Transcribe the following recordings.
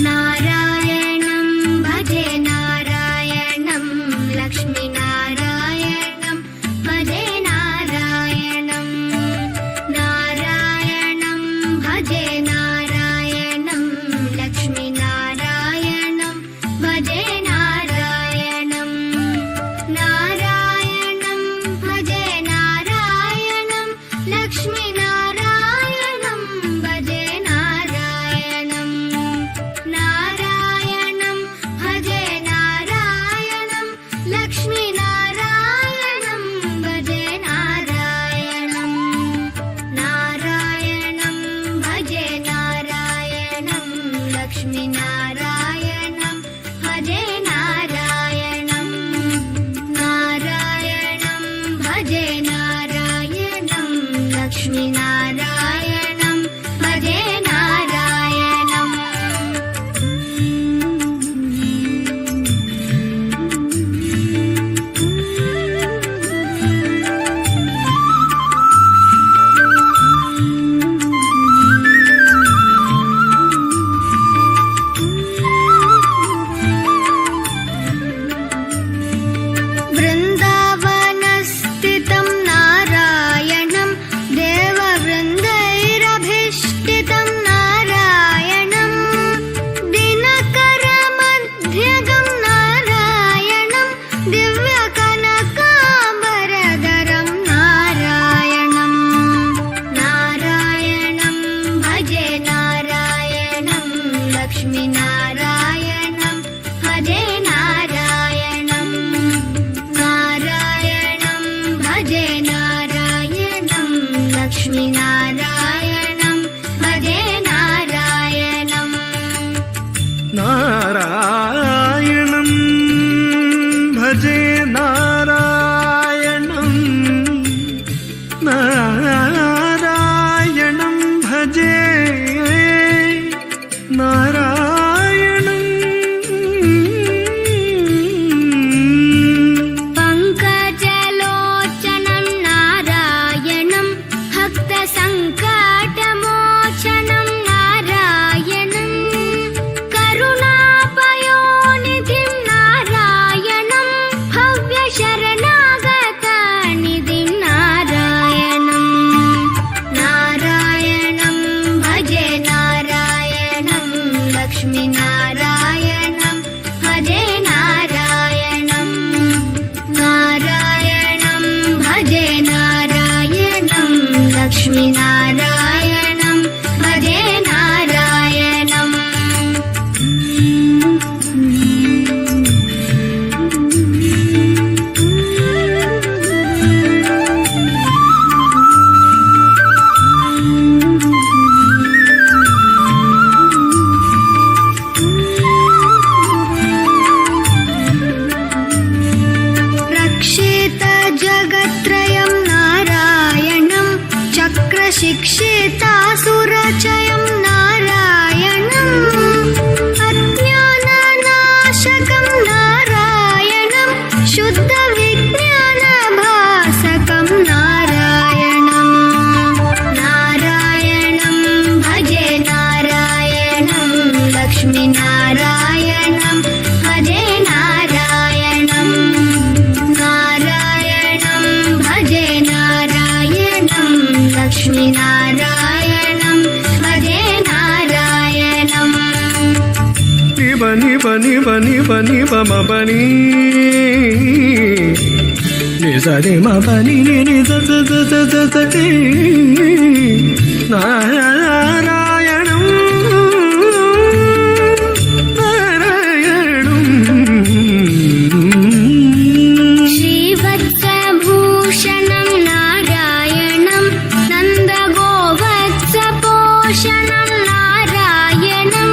नारायणं भजे नारायणं लक्ष्मीनारायणं भजे नारायणं नारायणं भजे नारायणं लक्ष्मीनारायणं भजे नारायणं नारायणं भजे नारायणं लक्ष्मीनारायणं भजे नारायणं नारायणं भजे नारायणं लक्ष्मीनारायणं भजे नारायणं नारायणं भजे नारायणं लक्ष्मीनारायणं भजे नारायणं नारायणं भजे नारायणं लक्ष्मीनारायणं भजे नारायणं वृन्दावनस्थितं नारायणं देववृन्दैरभिष्टितं नारायणं दिनकरमध्यगं नारायणं दिव्यकनकाम्बरधरं नारायणं नारायणं भजे नारायणं लक्ष्मीनारायणं भजे नारायणं नारायणं भजे नारायणं लक्ष्मीनारायणं भजे नारायणं नारायणं भजे नारायणं नारायणं भजे नारायणं पङ्कजलोचनं नारायणं भक्तसङ्कटमोचनं नारायणं करुणापयोनिधिं नारायणं भव्यशरणागतनिधिं नारायणं नारायणं भजे नारायणं लक्ष्मीनारायणं भजे नारायणं नारायणं भजे नारायणं लक्ष्मीनारायणं भजे नारायणं रक्षितजगत्त्रयं नारायणं चक्रशिक्षितासुरचयं नारायणं अज्ञाननाशकं नारायणं शुद्धविज्ञानभासकं नारायणं नारायणं भजे नारायणं लक्ष्मीनारायणं भजे नारायणं नारायणं भजे नारायणं लक्ष्मीनारायणं भजे नारायणं बनी बनी बनी बनी बम बनी निजरे म बनी नि the the the the the the दी नारायणं नारायणं श्रीवत्सभूषणं नारायणं नन्दगोवत्सपोषणं नारायणं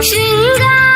शृङ्गारनायकं